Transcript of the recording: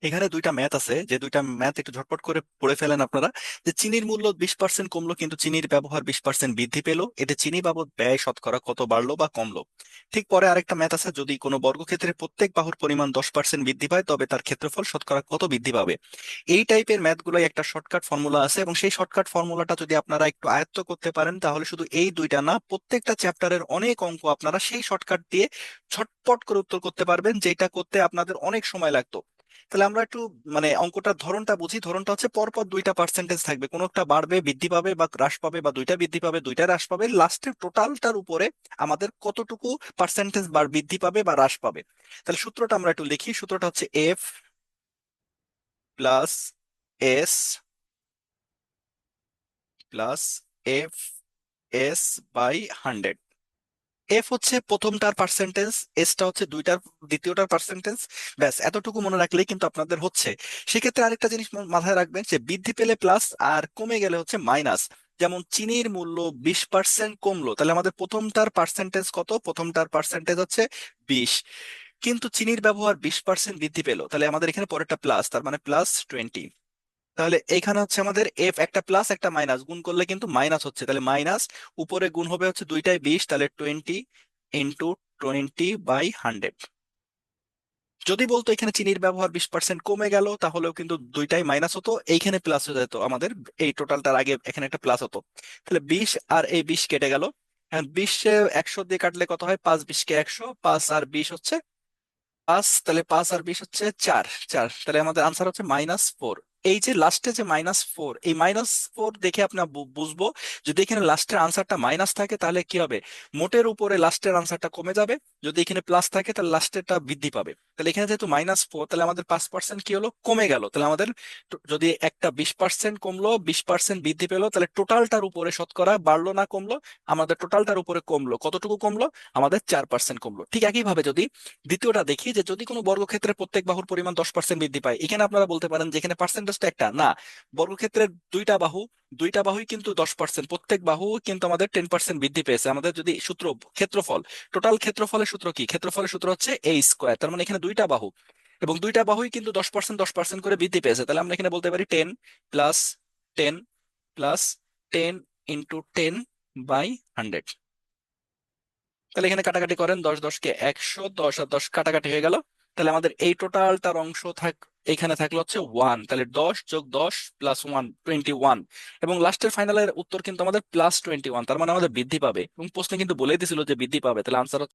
এখানে দুইটা ম্যাথ আছে, যে দুইটা ম্যাথ একটু ঝটপট করে পড়ে ফেলেন আপনারা। যে চিনির মূল্য 20% কমলো কিন্তু চিনির ব্যবহার 20% বৃদ্ধি পেলো, এতে চিনি বাবদ ব্যয় শতকরা কত বাড়লো বা কমলো। ঠিক পরে আরেকটা ম্যাথ আছে, যদি কোনো বর্গক্ষেত্রের প্রত্যেক বাহুর পরিমাণ 10% বৃদ্ধি পায় তবে তার ক্ষেত্রফল শতকরা কত বৃদ্ধি পাবে। এই টাইপের ম্যাথগুলোই একটা শর্টকাট ফর্মুলা আছে, এবং সেই শর্টকাট ফর্মুলাটা যদি আপনারা একটু আয়ত্ত করতে পারেন তাহলে শুধু এই দুইটা না, প্রত্যেকটা চ্যাপ্টারের অনেক অঙ্ক আপনারা সেই শর্টকাট দিয়ে ঝটপট করে উত্তর করতে পারবেন, যেটা করতে আপনাদের অনেক সময় লাগতো। তাহলে আমরা একটু অঙ্কটার ধরনটা বুঝি। ধরনটা হচ্ছে পরপর দুইটা পার্সেন্টেজ থাকবে, কোনো একটা বাড়বে, বৃদ্ধি পাবে বা হ্রাস পাবে, বা দুইটা বৃদ্ধি পাবে, দুইটা হ্রাস পাবে, লাস্টের টোটালটার উপরে আমাদের কতটুকু পার্সেন্টেজ বার বৃদ্ধি পাবে বা হ্রাস পাবে। তাহলে সূত্রটা আমরা একটু লিখি। সূত্রটা হচ্ছে F plus S plus F S by 100। F হচ্ছে প্রথমটার পার্সেন্টেজ, এসটা হচ্ছে দ্বিতীয়টার পার্সেন্টেজ। ব্যাস এতটুকু মনে রাখলেই কিন্তু আপনাদের হচ্ছে। সেক্ষেত্রে আরেকটা জিনিস মাথায় রাখবেন, যে বৃদ্ধি পেলে প্লাস আর কমে গেলে হচ্ছে মাইনাস। যেমন চিনির মূল্য 20% কমলো, তাহলে আমাদের প্রথমটার পার্সেন্টেজ কত? প্রথমটার পার্সেন্টেজ হচ্ছে 20। কিন্তু চিনির ব্যবহার 20% বৃদ্ধি পেলো, তাহলে আমাদের এখানে পরেরটা প্লাস, তার মানে +20। তাহলে এখানে হচ্ছে আমাদের এফ একটা প্লাস একটা মাইনাস গুণ করলে কিন্তু মাইনাস হচ্ছে, তাহলে মাইনাস উপরে গুণ হবে হচ্ছে দুইটাই 20, তাহলে 20 × 20/100। যদি বলতো এখানে চিনির ব্যবহার 20% কমে গেল, তাহলেও কিন্তু দুইটাই মাইনাস হতো, এইখানে প্লাস হয়ে যেত আমাদের। এই টোটালটার আগে এখানে একটা প্লাস হতো। তাহলে 20 আর এই 20 কেটে গেল। হ্যাঁ, 20 100 দিয়ে কাটলে কত হয়? 5 20 কে 100, 5 আর 20 হচ্ছে 5, তাহলে 5 আর 20 হচ্ছে 4। 4, তাহলে আমাদের আনসার হচ্ছে -4। এই যে লাস্টে যে -4, এই -4 দেখে আপনার বুঝবো, যদি এখানে লাস্টের আনসারটা মাইনাস থাকে তাহলে কি হবে? মোটের উপরে লাস্টের আনসারটা কমে যাবে। যদি এখানে প্লাস থাকে তাহলে লাস্টেরটা বৃদ্ধি পাবে। তাহলে এখানে যেহেতু -4, তাহলে আমাদের 5% কি হলো? কমে গেল। তাহলে আমাদের যদি একটা 20% কমলো, 20% বৃদ্ধি পেলো, তাহলে টোটালটার উপরে শতকরা বাড়লো না কমলো? আমাদের টোটালটার উপরে কমলো। কতটুকু কমলো? আমাদের 4% কমলো। ঠিক একইভাবে যদি দ্বিতীয়টা দেখি, যে যদি কোনো বর্গক্ষেত্রের প্রত্যেক বাহুর পরিমাণ 10% বৃদ্ধি পায়, এখানে আপনারা বলতে পারেন যে এখানে পার্সেন্টেজটা একটা না, বর্গক্ষেত্রের দুইটা বাহু, দুইটা বাহুই কিন্তু 10%, প্রত্যেক বাহু কিন্তু আমাদের 10% বৃদ্ধি পেয়েছে। আমাদের যদি সূত্র ক্ষেত্রফল, টোটাল ক্ষেত্রফলের সূত্র কি? ক্ষেত্রফলের সূত্র হচ্ছে এ স্কোয়ার। তার মানে এখানে দুইটা বাহু এবং দুইটা বাহুই কিন্তু 10% 10% করে বৃদ্ধি পেয়েছে। তাহলে আমরা এখানে বলতে পারি 10 + 10 + 10 × 10/100। তাহলে এখানে কাটাকাটি করেন, 10 10 কে 100, 10 আর 10 কাটাকাটি হয়ে গেল। তাহলে আমাদের এই টোটালটার অংশ এখানে থাকলো হচ্ছে 1। তাহলে 10 + 10 + 1 21। এবং লাস্টের ফাইনালের উত্তর কিন্তু আমাদের +21, তার মানে আমাদের বৃদ্ধি পাবে, এবং প্রশ্নে কিন্তু বলেই দিছিল যে বৃদ্ধি পাবে। তাহলে আনসার